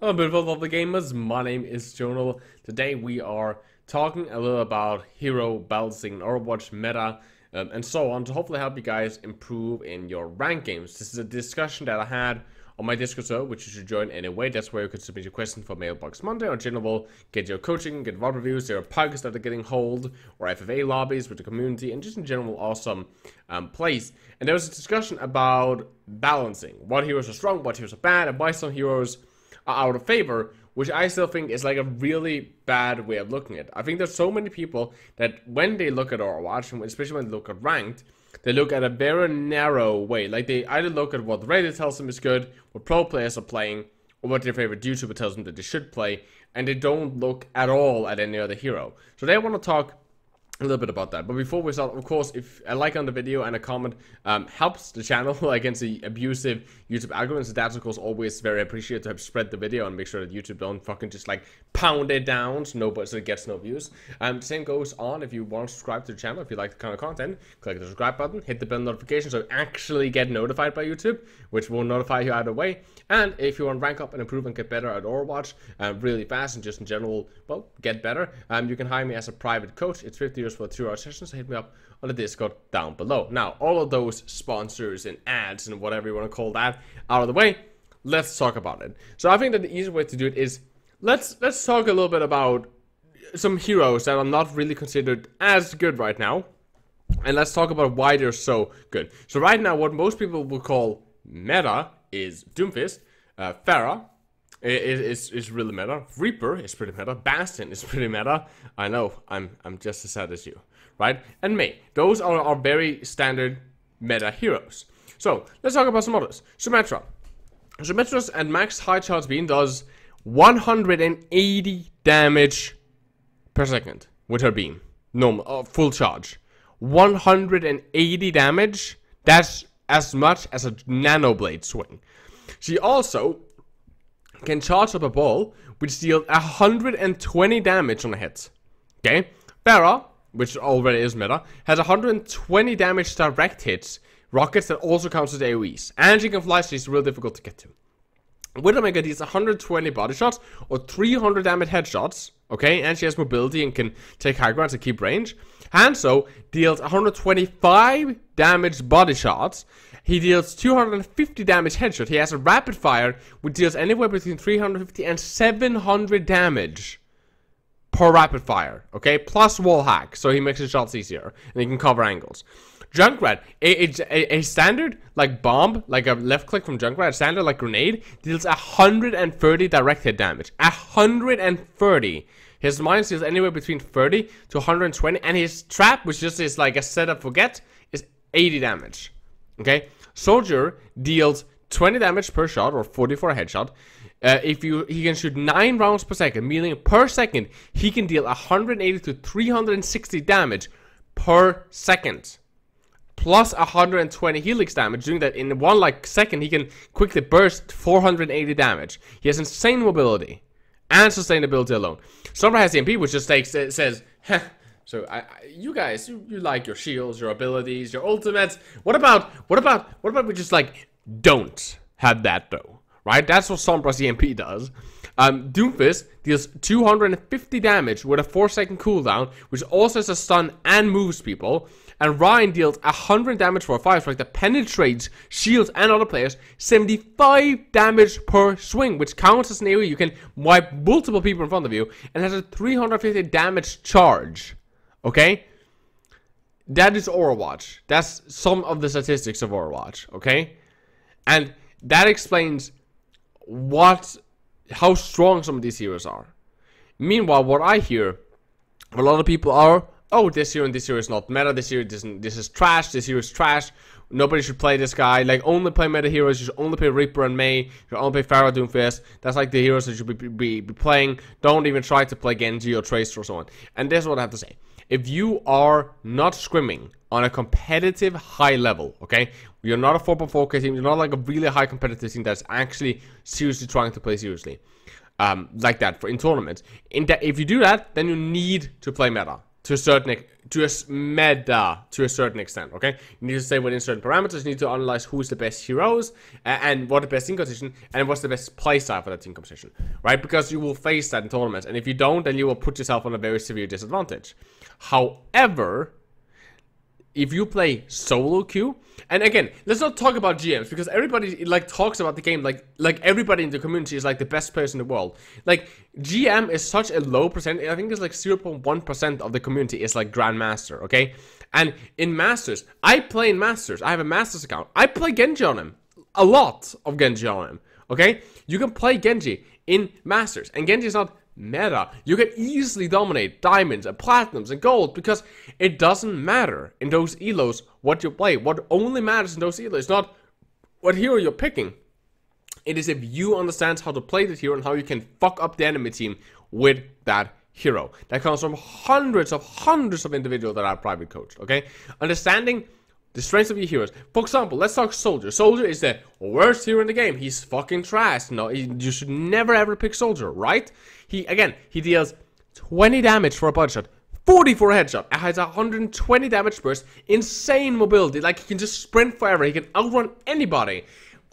Hello, beautiful lovely gamers. My name is Jonal. Today we are talking a little about hero balancing, Overwatch meta, and so on to hopefully help you guys improve in your rank games. This is a discussion that I had on my Discord server, which you should join anyway. That's where you can submit your question for Mailbox Monday or Jonal, get your coaching, get VOD reviews. There are pugs that are getting hold or FFA lobbies with the community, and just in general awesome plays. And there was a discussion about balancing what heroes are strong, what heroes are bad, and why some heroes out of favor, which I still think is like a really bad way of looking at it. I think there's so many people that when they look at Overwatch, and especially when they look at ranked, they look at a very narrow way. Like they either look at what Reddit tells them is good, what pro players are playing, or what their favorite YouTuber tells them that they should play, and they don't look at all at any other hero. So they want to talk a little bit about that. But before we start, of course, if a like on the video and a comment helps the channel against the abusive YouTube algorithms, so that's of course always very appreciated to help spread the video and make sure that YouTube don't fucking just like pound it down so it gets no views. Same goes on if you want to subscribe to the channel. If you like the kind of content, click the subscribe button, hit the bell notification so you actually get notified by YouTube, which will notify you either way. And if you want to rank up and improve and get better at Overwatch really fast and just in general, well, get better, you can hire me as a private coach. It's 50 euros for a 2-hour session, so hit me up on the Discord down below. Now, all of those sponsors and ads and whatever you want to call that out of the way, let's talk about it. So I think that the easy way to do it is let's talk a little bit about some heroes that are not really considered as good right now, and let's talk about why they're so good. So right now, what most people will call meta is Doomfist, Pharah is really meta, Reaper is pretty meta, Bastion is pretty meta. I know, I'm just as sad as you, right? And Mei. Those are very standard meta heroes. So let's talk about some others. Symmetra. Symmetra's at max high charge beam does 180 damage per second with her beam. Normal, full charge. 180 damage. That's as much as a nanoblade swing. She also can charge up a ball, which deals 120 damage on a hit. Okay? Pharah, which already is meta, has 120 damage direct hits, rockets that also counts as AoEs. And she can fly, so she's real difficult to get to. Widowmaker deals 120 body shots or 300 damage headshots, okay, and she has mobility and can take high ground to keep range. Hanzo deals 125 damage body shots. He deals 250 damage headshot. He has a rapid fire, which deals anywhere between 350 and 700 damage per rapid fire, okay, plus wall hack, so he makes his shots easier, and he can cover angles. Junkrat, a standard like bomb, like a left click from Junkrat, a standard like grenade, deals 130 direct hit damage. 130. His mine deals anywhere between 30 to 120, and his trap, which just is like a setup for get, is 80 damage. Okay, Soldier deals 20 damage per shot or 40 for a headshot. He can shoot 9 rounds per second, meaning per second he can deal 180 to 360 damage per second. Plus 120 helix damage, doing that in one second. He can quickly burst 480 damage. He has insane mobility and sustainability alone. Sombra has EMP, which just says, heh. So you guys, you like your shields, your abilities, your ultimates. What about we just like don't have that though, right? That's what Sombra's EMP does. Doomfist deals 250 damage with a 4-second cooldown, which also has a stun and moves people. And Ryan deals 100 damage for a 5-strike that penetrates shields and other players, 75 damage per swing, which counts as an AoE. You can wipe multiple people in front of you, and has a 350 damage charge. Okay? That is Overwatch. That's some of the statistics of Overwatch, okay? And that explains how strong some of these heroes are. Meanwhile, what I hear, a lot of people are, oh, this hero and this hero is not meta, this hero this is trash, this hero is trash, nobody should play this guy, like only play meta heroes, you should only play Reaper and Mei, you should only play Pharah, Doomfist, that's like the heroes that you should be playing, don't even try to play Genji or Tracer or so on. And this is what I have to say. If you are not scrimming on a competitive high level, okay, you're not a 4x4K team, you're not like a really high competitive team that's actually seriously trying to play seriously, like that in tournaments. If you do that, then you need to play meta. to a certain meta to a certain extent. Okay, you need to stay within certain parameters. You need to analyze who's the best heroes and what the best team composition and what's the best playstyle for that team composition, right? Because you will face that in tournaments, and if you don't, then you will put yourself on a very severe disadvantage. However, if you play solo queue, and again, let's not talk about GMs, because everybody like talks about the game like everybody in the community is like the best player in the world. Like GM is such a low percent. I think it's like 0.1% of the community is like Grandmaster, okay? And in Masters, I play in Masters. I have a Masters account. I play Genji on him. A lot of Genji on him, okay? You can play Genji in Masters, and Genji is not meta. You can easily dominate diamonds and platinums and gold, because it doesn't matter in those elos what you play. What only matters in those elos is not what hero you're picking. It is if you understand how to play the hero and how you can fuck up the enemy team with that hero. That comes from hundreds of individuals that are private coached, okay? Understanding the strengths of your heroes. For example, let's talk Soldier. Soldier is the worst hero in the game. He's fucking trash. No, you should never ever pick Soldier, right? He deals 20 damage for a body shot, 40 for a headshot, and has 120 damage burst, insane mobility, like he can just sprint forever, he can outrun anybody.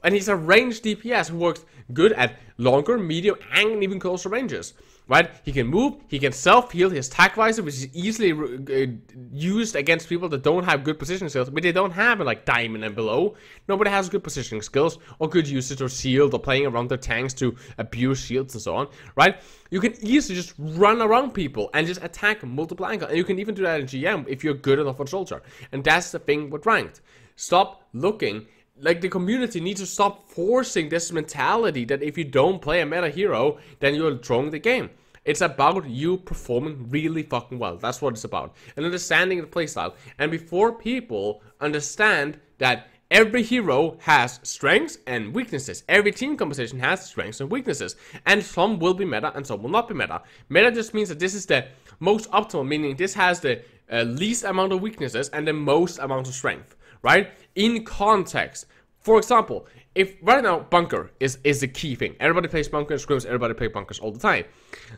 And he's a ranged DPS who works good at longer, medium, and even closer ranges. Right? He can move, he can self-heal, his attack visor, which is easily used against people that don't have good positioning skills, but they don't have like diamond and below. Nobody has good positioning skills, or good usage or shield, or playing around their tanks to abuse shields and so on, right? You can easily just run around people and just attack multiple angles, and you can even do that in GM if you're good enough on Soldier. And that's the thing with ranked. Stop looking. Like, the community needs to stop forcing this mentality that if you don't play a meta hero, then you're throwing the game. It's about you performing really fucking well. That's what it's about. And understanding the playstyle. And before people understand that every hero has strengths and weaknesses. Every team composition has strengths and weaknesses. And some will be meta and some will not be meta. Meta just means that this is the most optimal, meaning this has the least amount of weaknesses and the most amount of strength. Right? In context. For example, if right now bunker is the key thing. Everybody plays bunker and scrims, everybody plays bunkers all the time.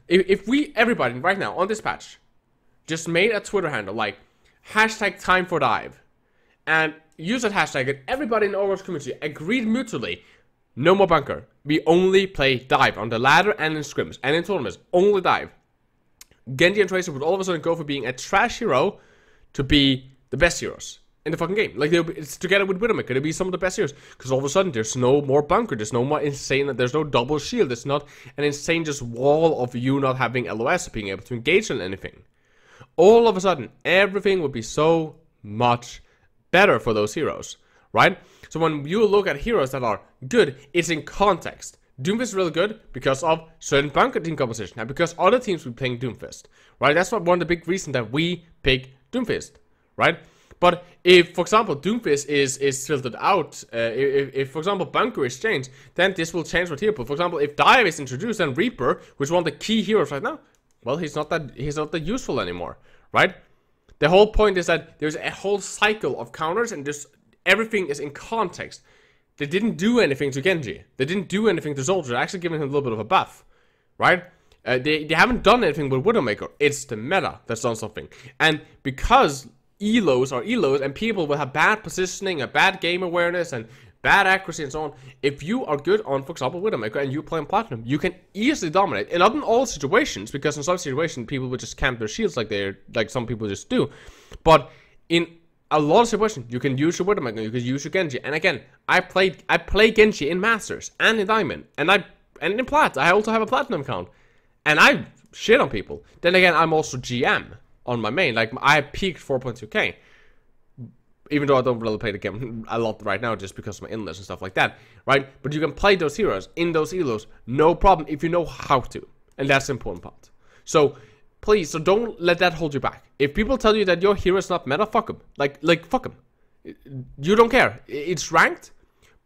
If everybody right now on this patch just made a Twitter handle like #TimeForDive and use that hashtag, and everybody in the Overwatch community agreed mutually, no more bunker. We only play dive on the ladder and in scrims and in tournaments, only dive. Genji and Tracer would all of a sudden go from being a trash hero to be the best heroes in the fucking game. Like, it's together with Widowmaker, they'll be some of the best heroes. Because all of a sudden, there's no more bunker, there's no more insane, there's no double shield, there's not an insane just wall of you not having LOS, being able to engage on anything. All of a sudden, everything would be so much better for those heroes, right? So when you look at heroes that are good, it's in context. Doomfist is really good because of certain bunker team composition, and because other teams will be playing Doomfist, right? That's one of the big reasons that we pick Doomfist, right? But if, for example, Doomfist is filtered out, if for example bunker is changed, then this will change what hero. For example, if Dive is introduced, then Reaper, which is one of the key heroes right now, well, he's not that useful anymore, right? The whole point is that there's a whole cycle of counters, and just everything is in context. They didn't do anything to Genji. They didn't do anything to Soldier. They're actually giving him a little bit of a buff, right? They haven't done anything with Widowmaker. It's the meta that's done something. And because elos are elos, and people will have bad positioning, a bad game awareness, and bad accuracy and so on. If you are good on, for example, Widowmaker, and you play on Platinum, you can easily dominate. And not in all situations, because in some situations people will just camp their shields like some people just do. But in a lot of situations, you can use your Widowmaker, you can use your Genji. And again, I play Genji in Masters and in Diamond, and in Plat. I also have a Platinum account, and I shit on people. Then again, I'm also GM on my main. Like, I peaked 4.2k, even though I don't really play the game a lot right now just because of my illness and stuff like that, right? But you can play those heroes in those elos, no problem, if you know how to, and that's the important part. So please, so don't let that hold you back. If people tell you that your hero is not meta, fuck them. Like fuck them. You don't care. It's ranked.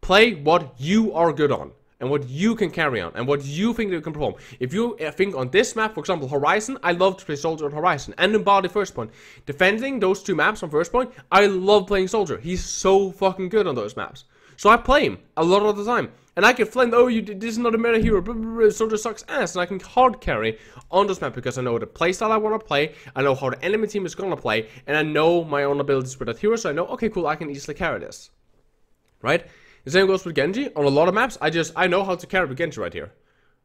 Play what you are good on, and what you can carry on, and what you think you can perform. If you think on this map, for example, Horizon, I love to play Soldier on Horizon, and in Body First Point. Defending those two maps on First Point, I love playing Soldier. He's so fucking good on those maps. So I play him a lot of the time. And I can flame, oh, this is not a meta hero, blah, blah, blah, soldier sucks ass. And I can hard carry on this map because I know the playstyle I want to play, I know how the enemy team is going to play, and I know my own abilities with that hero, so I know, okay, cool, I can easily carry this. Right? The same goes with Genji. On a lot of maps, I know how to carry with Genji right here.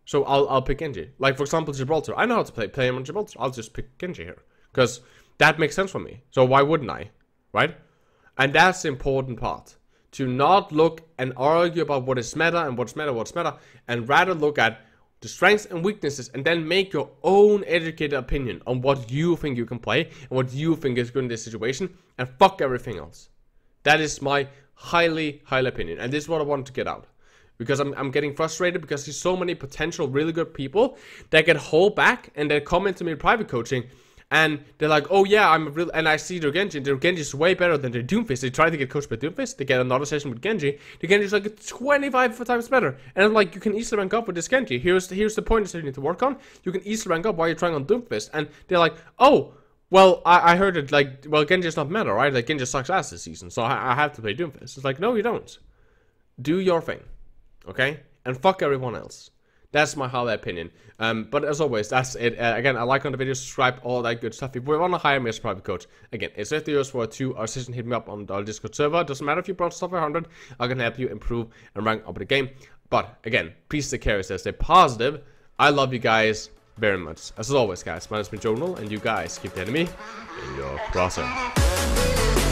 So I'll pick Genji. Like, for example, Gibraltar. I know how to play him on Gibraltar. I'll just pick Genji here. Because that makes sense for me. So why wouldn't I? Right? And that's the important part. To not look and argue about what is meta and what's meta, and rather look at the strengths and weaknesses and then make your own educated opinion on what you think you can play and what you think is good in this situation, and fuck everything else. That is my highly opinion, and this is what I wanted to get out. Because I'm getting frustrated because there's so many potential really good people that get hold back and they come into me in private coaching. And they're like, oh yeah, and I see their Genji is way better than their Doomfist. They try to get coached by Doomfist, they get another session with Genji. The Genji is like 25 times better. And I'm like, you can easily rank up with this Genji. Here's the point that you need to work on. You can easily rank up while you're trying on Doomfist. And they're like, oh, well, I heard it, like, well, Genji is not meta, right? Like, Genji sucks ass this season, so I have to play Doomfist. It's like, no, you don't. Do your thing, okay? And fuck everyone else. That's my whole opinion. But as always, that's it. Again, I like on the video, subscribe, all that good stuff. If you want to hire me as a private coach, again, it's €50 for a 2-hour session. Hit me up on our Discord server. Doesn't matter if you brought stuff 100. I can help you improve and rank up the game. But again, please take care of yourself. Stay positive. I love you guys very much. As always, guys, my name has been Jonal, and you guys keep the enemy in your crosshair.